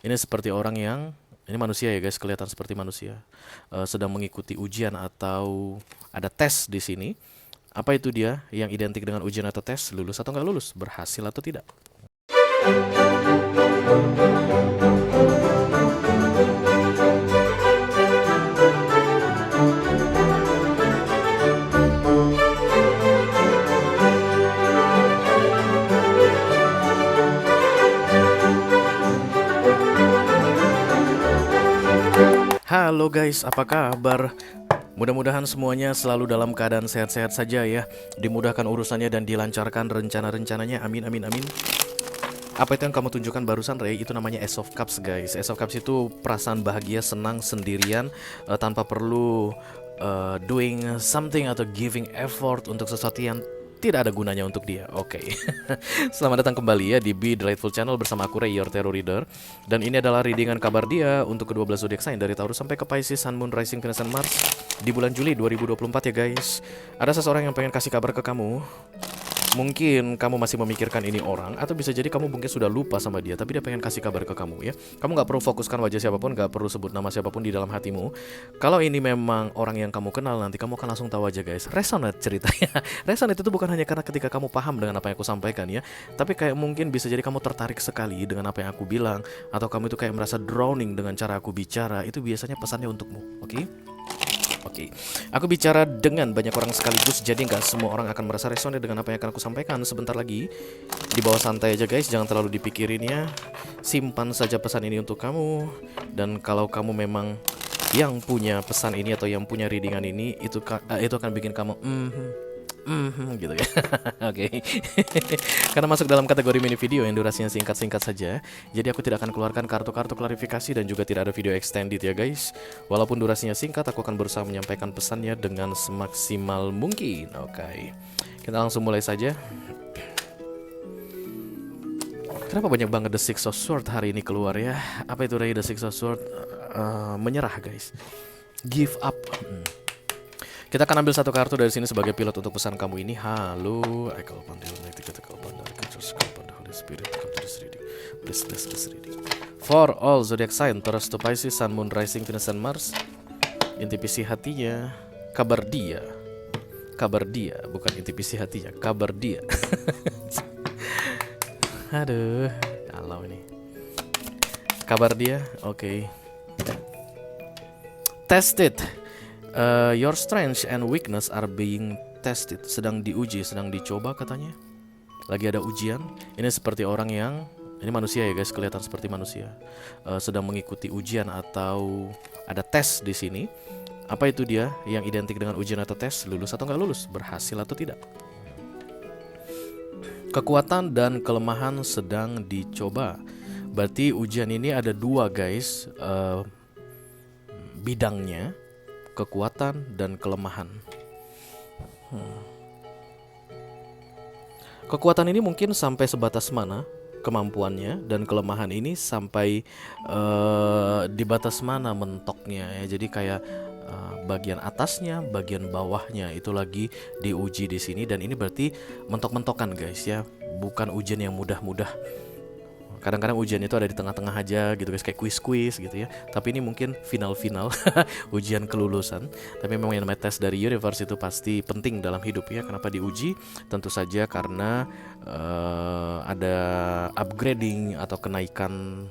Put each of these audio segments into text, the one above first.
Ini seperti orang yang ini manusia ya guys, kelihatan seperti manusia. Sedang mengikuti ujian atau ada tes di sini. Apa itu dia yang identik dengan ujian atau tes? Lulus atau nggak lulus? Berhasil atau tidak? Halo guys, apa kabar? Mudah-mudahan semuanya selalu dalam keadaan sehat-sehat saja ya. Dimudahkan urusannya dan dilancarkan rencana-rencananya. Amin, amin, amin. Apa itu yang kamu tunjukkan barusan, Ray? Itu namanya Ace of Cups, guys. Ace of Cups itu perasaan bahagia, senang sendirian, tanpa perlu doing something atau giving effort untuk sesuatu yang tidak ada gunanya untuk dia. Oke. Selamat datang kembali ya di Be Delightful Channel bersama aku, Ray, your tarot reader. Dan ini adalah readingan kabar dia untuk ke-12 zodiak sign dari Taurus sampai ke Pisces, Sun, Moon, Rising, Venus, dan Mars di bulan Juli 2024 ya guys. Ada seseorang yang pengen kasih kabar ke kamu. Mungkin kamu masih memikirkan ini orang, atau bisa jadi kamu mungkin sudah lupa sama dia, tapi dia pengen kasih kabar ke kamu ya. Kamu nggak perlu fokuskan wajah siapapun, nggak perlu sebut nama siapapun di dalam hatimu. Kalau ini memang orang yang kamu kenal, nanti kamu akan langsung tahu aja guys. Resonate ceritanya. Resonate itu bukan hanya karena ketika kamu paham dengan apa yang aku sampaikan ya, tapi kayak mungkin bisa jadi kamu tertarik sekali dengan apa yang aku bilang, atau kamu itu kayak merasa drowning dengan cara aku bicara. Itu biasanya pesannya untukmu, oke? Oke, aku bicara dengan banyak orang sekaligus, jadi nggak semua orang akan merasa resonate dengan apa yang akan aku sampaikan. Sebentar lagi, di bawah santai aja guys, jangan terlalu dipikirin ya. Simpan saja pesan ini untuk kamu. Dan kalau kamu memang yang punya pesan ini atau yang punya readingan ini, itu akan bikin kamu gitu ya. Oke. Karena masuk dalam kategori mini video yang durasinya singkat-singkat saja, jadi aku tidak akan keluarkan kartu-kartu klarifikasi dan juga tidak ada video extended ya guys. Walaupun durasinya singkat, aku akan berusaha menyampaikan pesannya dengan semaksimal mungkin. Oke. Kita langsung mulai saja. Kenapa banyak banget The Six of Swords hari ini keluar ya? Apa itu Ray? The Six of Swords? Menyerah guys. Give up. Kita akan ambil satu kartu dari sini sebagai pilot untuk pesan kamu ini. Halo, I call upon the Almighty God, I call upon the Archangels, call upon the Holy Spirit, come to this reading. Please bless this reading. For all zodiac sign, Taurus to Pisces, Sun, Moon, Rising, Venus, and Mars. Intuisi hatinya, kabar dia. Kabar dia, bukan intuisi hatinya, kabar dia. Aduh, kalau ini. Kabar dia, oke. Test it. Your strength and weakness are being tested. Sedang diuji, sedang dicoba katanya. Lagi ada ujian. Ini seperti orang yang ini manusia ya guys, kelihatan seperti manusia. Sedang mengikuti ujian atau ada tes di sini. Apa itu dia yang identik dengan ujian atau tes? Lulus atau nggak lulus? Berhasil atau tidak? Kekuatan dan kelemahan sedang dicoba. Berarti ujian ini ada dua guys, bidangnya. Kekuatan dan kelemahan. Kekuatan ini mungkin sampai sebatas mana kemampuannya, dan kelemahan ini sampai di batas mana mentoknya ya. Jadi kayak bagian atasnya, bagian bawahnya itu lagi diuji di sini, dan ini berarti mentok-mentokan guys ya, bukan ujian yang mudah-mudah. Kadang-kadang ujian itu ada di tengah-tengah aja gitu guys, kayak kuis-kuis gitu ya. Tapi ini mungkin final-final ujian kelulusan. Tapi memang yang namanya tes dari universe itu pasti penting dalam hidup ya. Kenapa diuji? Tentu saja karena ada upgrading atau kenaikan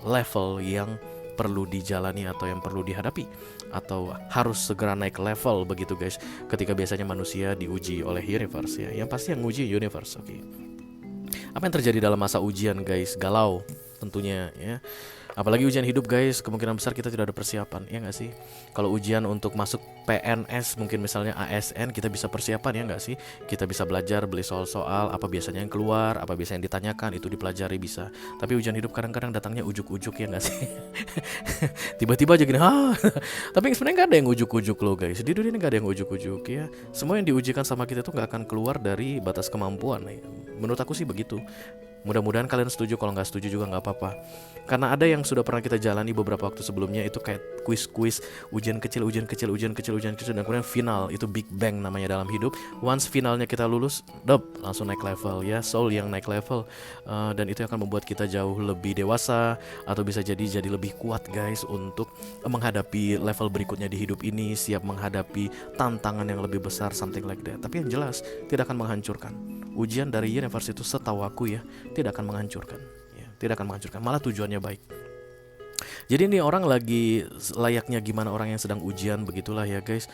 level yang perlu dijalani atau yang perlu dihadapi, atau harus segera naik level begitu guys. Ketika biasanya manusia diuji oleh universe ya. Yang pasti yang uji universe, oke. Apa yang terjadi dalam masa ujian guys? Galau tentunya ya. Apalagi ujian hidup guys, kemungkinan besar kita tidak ada persiapan, ya nggak sih? Kalau ujian untuk masuk PNS, mungkin misalnya ASN, kita bisa persiapan ya nggak sih? Kita bisa belajar, beli soal-soal, apa biasanya yang keluar, apa biasanya yang ditanyakan, itu dipelajari bisa. Tapi ujian hidup kadang-kadang datangnya ujuk-ujuk ya nggak sih? Tiba-tiba aja gini, tapi sebenarnya nggak ada yang ujuk-ujuk loh guys. Di dunia ini nggak ada yang ujuk-ujuk ya. Semua yang diujikan sama kita tuh nggak akan keluar dari batas kemampuan ya. Menurut aku sih begitu. Mudah-mudahan kalian setuju, kalau nggak setuju juga nggak apa-apa. Karena ada yang sudah pernah kita jalani beberapa waktu sebelumnya, itu kayak kuis-kuis, ujian kecil, ujian kecil, ujian kecil, ujian kecil, dan kemudian final, itu Big Bang namanya dalam hidup. Once finalnya kita lulus, langsung naik level ya, soul yang naik level. Dan itu akan membuat kita jauh lebih dewasa, atau bisa jadi lebih kuat guys untuk menghadapi level berikutnya di hidup ini, siap menghadapi tantangan yang lebih besar, something like that. Tapi yang jelas tidak akan menghancurkan. Ujian dari universe itu setahu aku ya, tidak akan menghancurkan ya, tidak akan menghancurkan, malah tujuannya baik. Jadi ini orang lagi layaknya gimana orang yang sedang ujian, begitulah ya guys.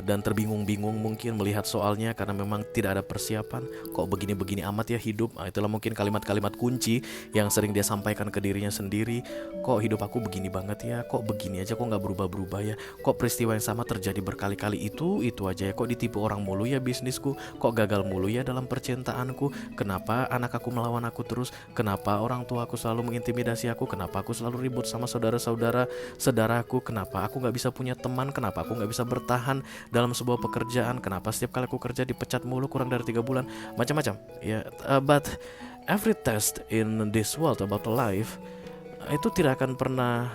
Dan terbingung-bingung mungkin melihat soalnya, karena memang tidak ada persiapan. Kok begini-begini amat ya hidup. Itulah mungkin kalimat-kalimat kunci yang sering dia sampaikan ke dirinya sendiri. Kok hidup aku begini banget ya, kok begini aja, kok gak berubah-berubah ya, kok peristiwa yang sama terjadi berkali-kali, itu aja ya, kok ditipu orang mulu ya bisnisku, kok gagal mulu ya dalam percintaanku, kenapa anak aku melawan aku terus, kenapa orang tua aku selalu mengintimidasi aku, kenapa aku selalu ribut sama saudaraku, kenapa aku gak bisa punya teman, kenapa aku gak bisa bertahan dalam sebuah pekerjaan, kenapa setiap kali aku kerja dipecat mulu kurang dari 3 bulan, macam-macam ya. But every test in this world about life itu tidak akan pernah,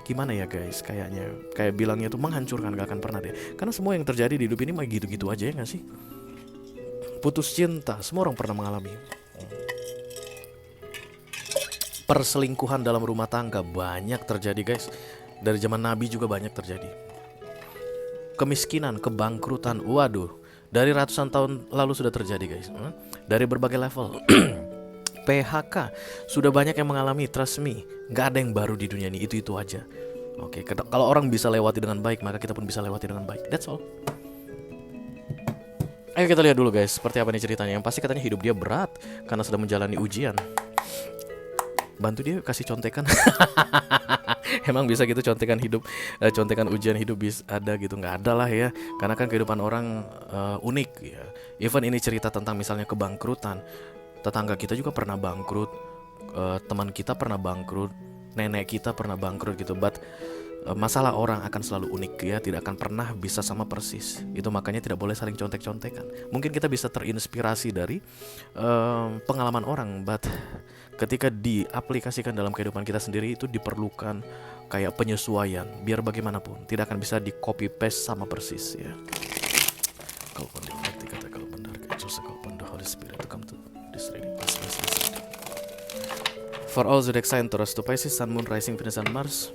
gimana ya guys, kayak bilangnya itu menghancurkan, gak akan pernah deh. Karena semua yang terjadi di hidup ini mah gitu-gitu aja ya gak sih. Putus cinta, semua orang pernah mengalami. Perselingkuhan dalam rumah tangga banyak terjadi guys. Dari zaman Nabi juga banyak terjadi. Kemiskinan, kebangkrutan, waduh, dari ratusan tahun lalu sudah terjadi guys. Dari berbagai level. PHK, sudah banyak yang mengalami, trust me. Gak ada yang baru di dunia ini, itu aja. Oke, kalau orang bisa lewati dengan baik, maka kita pun bisa lewati dengan baik. That's all. Ayo kita lihat dulu guys, seperti apa nih ceritanya. Yang pasti katanya hidup dia berat karena sedang menjalani ujian. Bantu dia kasih contekan. Emang bisa gitu contekan hidup, contekan ujian hidup bisa ada gitu? Nggak ada lah ya. Karena kan kehidupan orang unik ya. Even ini cerita tentang misalnya kebangkrutan, tetangga kita juga pernah bangkrut, teman kita pernah bangkrut, nenek kita pernah bangkrut gitu. But masalah orang akan selalu unik ya, tidak akan pernah bisa sama persis. Itu makanya tidak boleh saling contek-contekan. Mungkin kita bisa terinspirasi dari pengalaman orang, but ketika diaplikasikan dalam kehidupan kita sendiri itu diperlukan kayak penyesuaian. Biar bagaimanapun tidak akan bisa di copy paste sama persis ya. Kalau pun difakti kata kalau benar, kalau pun the Holy Spirit to come to this reading. For all zodiac sign Taurus to Pisces, Sun, Moon, Rising, Venus, and Mars.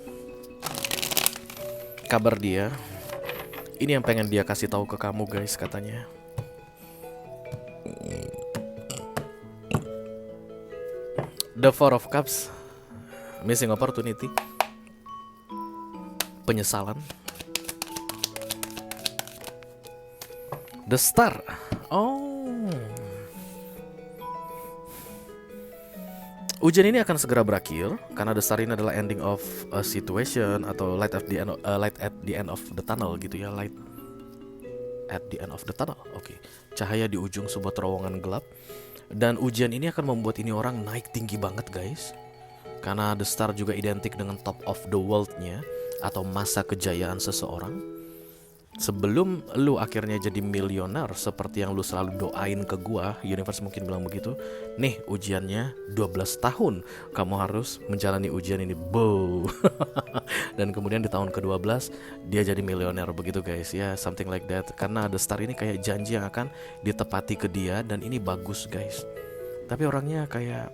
Kabar dia, ini yang pengen dia kasih tahu ke kamu guys katanya. The Four of Cups, missing opportunity, penyesalan. The Star, ujian ini akan segera berakhir karena The Star ini adalah ending of a situation atau light at the end of the tunnel gitu ya, light at the end of the tunnel. Oke. Cahaya di ujung sebuah terowongan gelap. Dan ujian ini akan membuat ini orang naik tinggi banget guys. Karena The Star juga identik dengan top of the world-nya atau masa kejayaan seseorang. Sebelum lu akhirnya jadi miliuner seperti yang lu selalu doain ke gua, universe mungkin bilang begitu. Nih ujiannya 12 tahun kamu harus menjalani ujian ini. Bow. Dan kemudian di tahun ke-12 dia jadi miliuner begitu guys ya, something like that. Karena The Star ini kayak janji yang akan ditepati ke dia, dan ini bagus guys. Tapi orangnya kayak,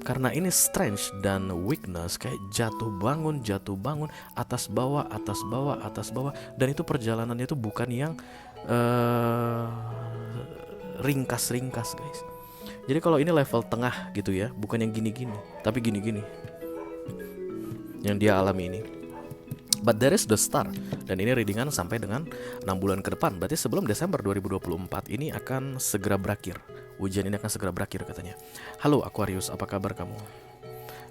karena ini strength dan weakness, kayak jatuh bangun, atas bawah, dan itu perjalanannya itu bukan yang ringkas guys. Jadi kalau ini level tengah gitu ya, bukan yang gini-gini, tapi gini-gini yang dia alami ini. But there is The Star, dan ini readingan sampai dengan 6 bulan ke depan. Berarti sebelum Desember 2024 ini akan segera berakhir. Ujian ini akan segera berakhir katanya. Halo Aquarius, apa kabar kamu?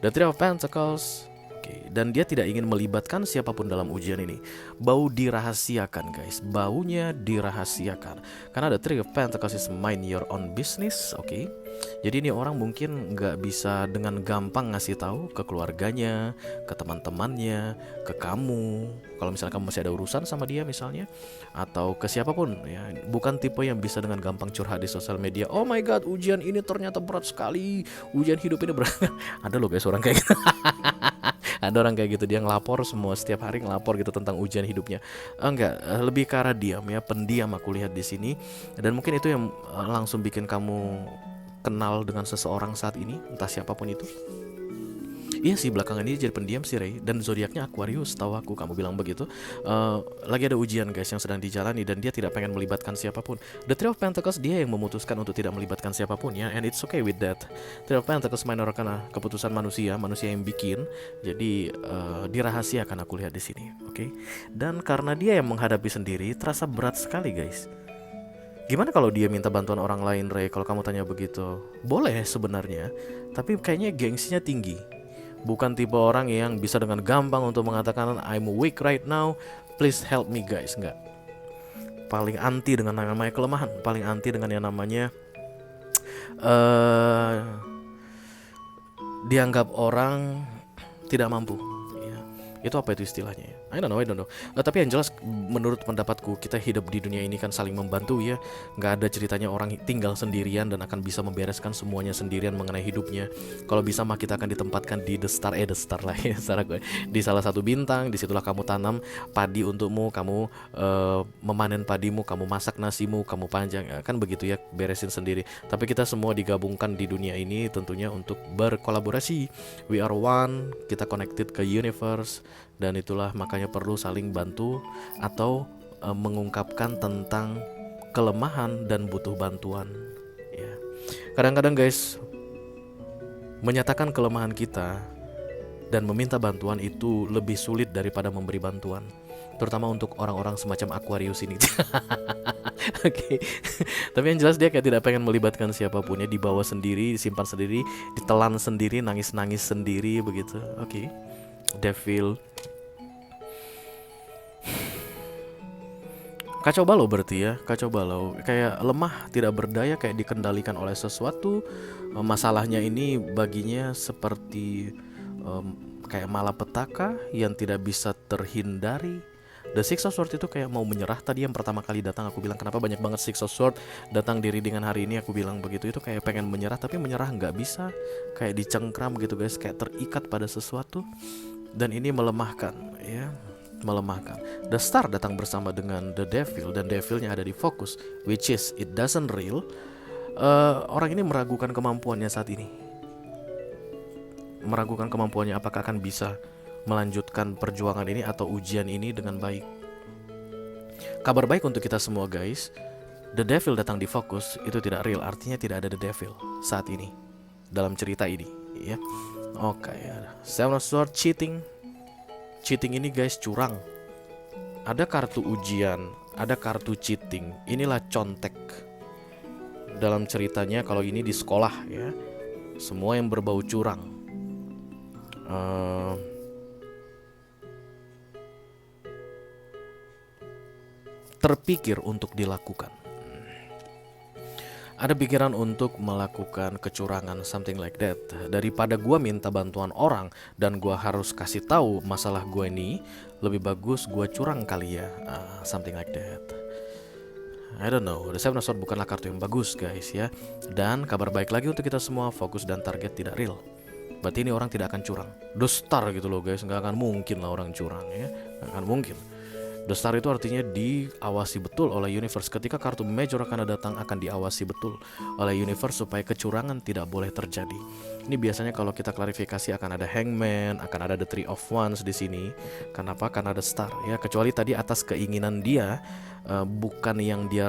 The Three of Pentacles, Oke, dan dia tidak ingin melibatkan siapapun dalam ujian ini. Bau dirahasiakan guys, baunya dirahasiakan. Karena ada Three of Pentacles is mind your own business. Oke, jadi ini orang mungkin nggak bisa dengan gampang ngasih tahu ke keluarganya, ke teman-temannya, ke kamu. Kalau misalnya kamu masih ada urusan sama dia misalnya, atau ke siapapun ya, bukan tipe yang bisa dengan gampang curhat di sosial media. Oh my god, ujian ini ternyata berat sekali, ujian hidup ini berat. Ada loh guys orang kayak gitu. Ada orang kayak gitu, dia ngelapor semua, setiap hari ngelapor gitu tentang ujian hidupnya. Enggak, lebih ke arah diam ya, pendiam aku lihat di sini. Dan mungkin itu yang langsung bikin kamu kenal dengan seseorang saat ini, entah siapapun itu. Iya sih, belakangan ini jadi pendiam sih Ray. Dan zodiaknya Aquarius, tahu aku kamu bilang begitu. Lagi ada ujian guys yang sedang dijalani, dan dia tidak pengen melibatkan siapapun. The Three of Pentacles, dia yang memutuskan untuk tidak melibatkan siapapun ya, and it's okay with that. Three of Pentacles minor karena keputusan manusia yang bikin. Jadi dirahasiakan aku lihat di sini, oke? Dan karena dia yang menghadapi sendiri, terasa berat sekali guys. Gimana kalau dia minta bantuan orang lain, Ray? Kalau kamu tanya begitu, boleh sebenarnya, tapi kayaknya gengsinya tinggi. Bukan tipe orang yang bisa dengan gampang untuk mengatakan I'm weak right now, please help me guys. Enggak. Paling anti dengan yang namanya kelemahan, paling anti dengan yang namanya dianggap orang tidak mampu. Itu apa itu istilahnya ya? I don't know. Tapi yang jelas menurut pendapatku, kita hidup di dunia ini kan saling membantu ya. Gak ada ceritanya orang tinggal sendirian dan akan bisa membereskan semuanya sendirian mengenai hidupnya. Kalau bisa mah kita akan ditempatkan di the star lah ya, di salah satu bintang. Disitulah kamu tanam padi untukmu, kamu memanen padimu, kamu masak nasimu, kamu panjang ya, kan begitu ya, beresin sendiri. Tapi kita semua digabungkan di dunia ini tentunya untuk berkolaborasi. We are one, kita connected ke universe. Dan itulah makanya perlu saling bantu atau mengungkapkan tentang kelemahan dan butuh bantuan ya. Kadang-kadang guys, menyatakan kelemahan kita dan meminta bantuan itu lebih sulit daripada memberi bantuan, terutama untuk orang-orang semacam Aquarius ini. Oke. Tapi yang jelas dia kayak tidak pengen melibatkan siapapun ya, dibawa sendiri, disimpan sendiri, ditelan sendiri, nangis-nangis sendiri begitu. Oke. Devil. Kacau balau berarti ya, kacau balau. Kayak lemah, tidak berdaya, kayak dikendalikan oleh sesuatu. Masalahnya ini baginya seperti kayak malapetaka yang tidak bisa terhindari. The Six of Swords itu kayak mau menyerah. Tadi yang pertama kali datang aku bilang kenapa banyak banget Six of Swords datang di readingan hari ini, aku bilang begitu. Itu kayak pengen menyerah tapi menyerah nggak bisa, kayak dicengkram gitu guys, kayak terikat pada sesuatu. Dan ini melemahkan ya, melemahkan. The Star datang bersama dengan The Devil, dan Devilnya ada di fokus, which is it doesn't real. Orang ini meragukan kemampuannya saat ini, meragukan kemampuannya apakah akan bisa melanjutkan perjuangan ini atau ujian ini dengan baik. Kabar baik untuk kita semua guys, The Devil datang di fokus itu tidak real, artinya tidak ada The Devil saat ini dalam cerita ini ya. Oke, Seven of Swords, cheating. Cheating ini guys curang. Ada kartu ujian, ada kartu cheating. Inilah contek dalam ceritanya. Kalau ini di sekolah ya, semua yang berbau curang. Terpikir untuk dilakukan. Ada pikiran untuk melakukan kecurangan, something like that. Daripada gua minta bantuan orang dan gua harus kasih tahu masalah gua ini, lebih bagus gua curang kali ya, something like that. I don't know. The Seven of Swords bukanlah kartu yang bagus guys ya. Dan kabar baik lagi untuk kita semua, fokus dan target tidak real. Berarti ini orang tidak akan curang. The Star gitu loh guys, nggak akan mungkin lah orang curang ya, nggak akan mungkin. The Star itu artinya diawasi betul oleh universe. Ketika kartu major akan datang, akan diawasi betul oleh universe supaya kecurangan tidak boleh terjadi. Ini biasanya kalau kita klarifikasi akan ada Hangman, akan ada the Three of Wands di sini. Kenapa? Karena ada Star ya. Kecuali tadi atas keinginan dia, bukan yang dia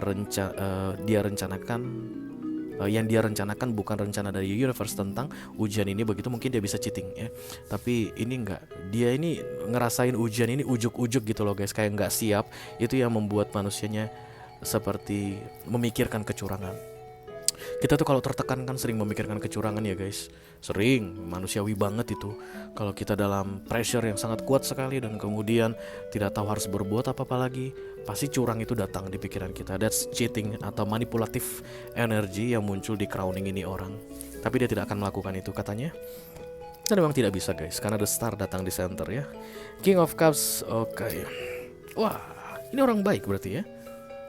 rencanakan. Yang dia rencanakan bukan rencana dari universe tentang ujian ini, begitu mungkin dia bisa cheating ya. Tapi ini enggak, dia ini ngerasain ujian ini ujuk-ujuk gitu loh guys, kayak nggak siap. Itu yang membuat manusianya seperti memikirkan kecurangan. Kita tuh kalau tertekan kan sering memikirkan kecurangan ya guys. Sering, manusiawi banget itu. Kalau kita dalam pressure yang sangat kuat sekali dan kemudian tidak tahu harus berbuat apa-apa lagi, pasti curang itu datang di pikiran kita. That's cheating atau manipulatif energi yang muncul di crowning ini orang. Tapi dia tidak akan melakukan itu katanya. Dan memang tidak bisa guys, karena The Star datang di center ya. King of Cups, oke. Wah, ini orang baik berarti ya.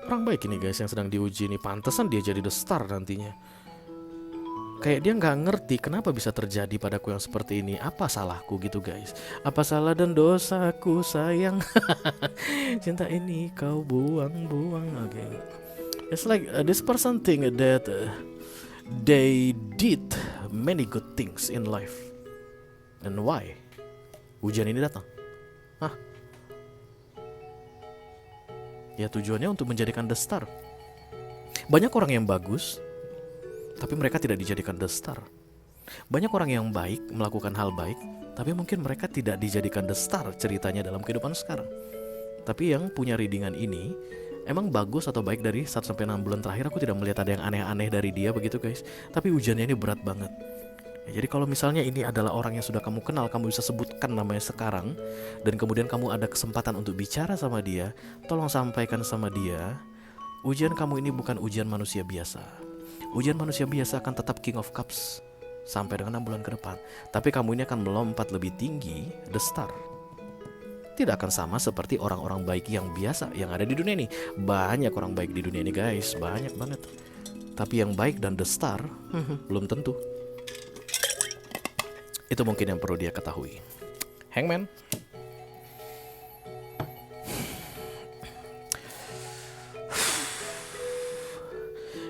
Orang baik ini guys yang sedang diuji nih. Pantesan dia jadi The Star nantinya. Kayak dia nggak ngerti kenapa bisa terjadi padaku yang seperti ini. Apa salahku gitu guys? Apa salah dan dosaku sayang? Cinta ini kau buang-buang. Oke. It's like this person think that they did many good things in life. And why? Ujian ini datang. Hah? Ya tujuannya untuk menjadikan The Star. Banyak orang yang bagus, tapi mereka tidak dijadikan The Star. Banyak orang yang baik, melakukan hal baik, tapi mungkin mereka tidak dijadikan The Star ceritanya dalam kehidupan sekarang. Tapi yang punya readingan ini emang bagus atau baik dari 1-6 bulan terakhir. Aku tidak melihat ada yang aneh-aneh dari dia begitu guys. Tapi ujiannya ini berat banget. Jadi kalau misalnya ini adalah orang yang sudah kamu kenal, kamu bisa sebutkan namanya sekarang, dan kemudian kamu ada kesempatan untuk bicara sama dia, tolong sampaikan sama dia, ujian kamu ini bukan ujian manusia biasa. Ujian manusia biasa akan tetap King of Cups sampai dengan 6 bulan ke depan. Tapi kamu ini akan melompat lebih tinggi, The Star. Tidak akan sama seperti orang-orang baik yang biasa yang ada di dunia ini. Banyak orang baik di dunia ini guys, banyak banget. Tapi yang baik dan The Star, belum tentu. Itu mungkin yang perlu dia ketahui. Hangman.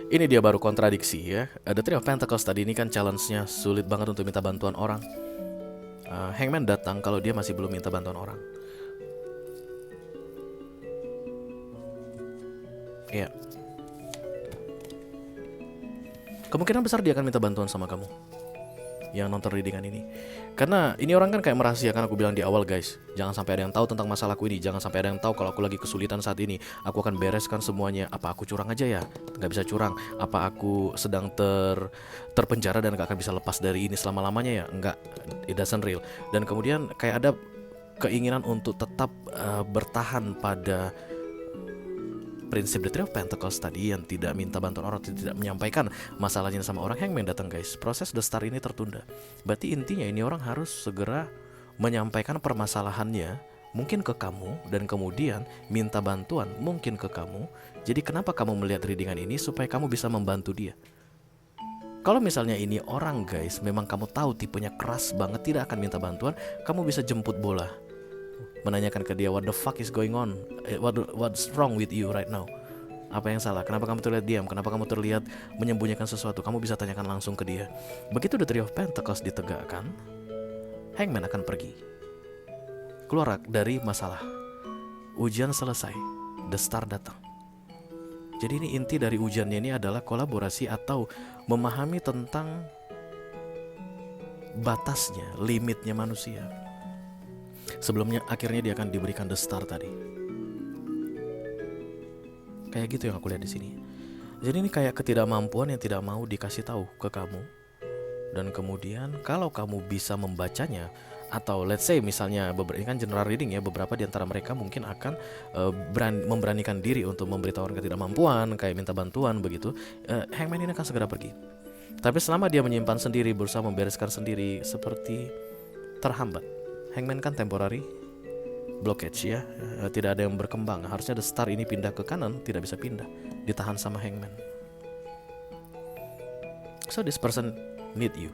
Ini dia baru kontradiksi ya. The Three of Pentacles tadi ini kan challenge-nya sulit banget untuk minta bantuan orang. Hangman datang kalau dia masih belum minta bantuan orang. Iya. Kemungkinan besar dia akan minta bantuan sama kamu yang nonton readingan ini. Karena ini orang kan kayak merahasiakan, aku bilang di awal guys, jangan sampai ada yang tahu tentang masalahku ini. Jangan sampai ada yang tahu kalau aku lagi kesulitan saat ini. Aku akan bereskan semuanya. Apa aku curang aja ya? Gak bisa curang. Apa aku sedang terpenjara dan gak akan bisa lepas dari ini selama-lamanya ya? Enggak, it doesn't real. Dan kemudian kayak ada keinginan untuk tetap bertahan pada prinsip The Three of Pentacles tadi, yang tidak minta bantuan orang, tidak menyampaikan masalahnya sama orang. Hangman datang guys, proses The Star ini tertunda. Berarti intinya ini orang harus segera menyampaikan permasalahannya mungkin ke kamu, dan kemudian minta bantuan mungkin ke kamu. Jadi kenapa kamu melihat readingan ini? Supaya kamu bisa membantu dia. Kalau misalnya ini orang guys, memang kamu tahu tipenya keras banget, tidak akan minta bantuan, kamu bisa jemput bola, menanyakan ke dia, what the fuck is going on, what's wrong with you right now, apa yang salah, kenapa kamu terlihat diam, kenapa kamu terlihat menyembunyikan sesuatu. Kamu bisa tanyakan langsung ke dia. Begitu The Three of Pentacles ditegakkan, Hangman akan pergi, keluar dari masalah. Ujian selesai, The Star datang. Jadi ini inti dari ujiannya ini adalah kolaborasi atau memahami tentang batasnya, limitnya manusia. Sebelumnya akhirnya dia akan diberikan The Star tadi. Kayak gitu yang aku lihat di sini. Jadi ini kayak ketidakmampuan yang tidak mau dikasih tahu ke kamu. Dan kemudian kalau kamu bisa membacanya, atau let's say misalnya ini kan general reading ya, beberapa di antara mereka mungkin akan memberanikan diri untuk memberitahukan ketidakmampuan, kayak minta bantuan begitu. Hangman ini akan segera pergi. Tapi selama dia menyimpan sendiri, berusaha membereskan sendiri, seperti terhambat. Hangman kan temporary blockage ya, tidak ada yang berkembang. Harusnya The Star ini pindah ke kanan, tidak bisa pindah, ditahan sama Hangman. So this person need you.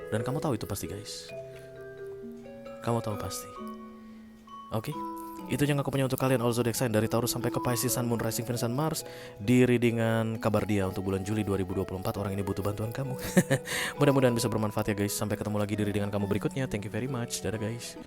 Dan kamu tahu itu pasti guys. Kamu tahu pasti. Oke, itu yang aku punya untuk kalian all zodiac sign dari Taurus sampai ke Pisces, Sun, Moon, Rising, Venus, dan Mars di readingan kabar dia untuk bulan Juli 2024. Orang ini butuh bantuan kamu. Mudah-mudahan bisa bermanfaat ya guys. Sampai ketemu lagi di readingan kamu berikutnya. Thank you very much. Dadah guys.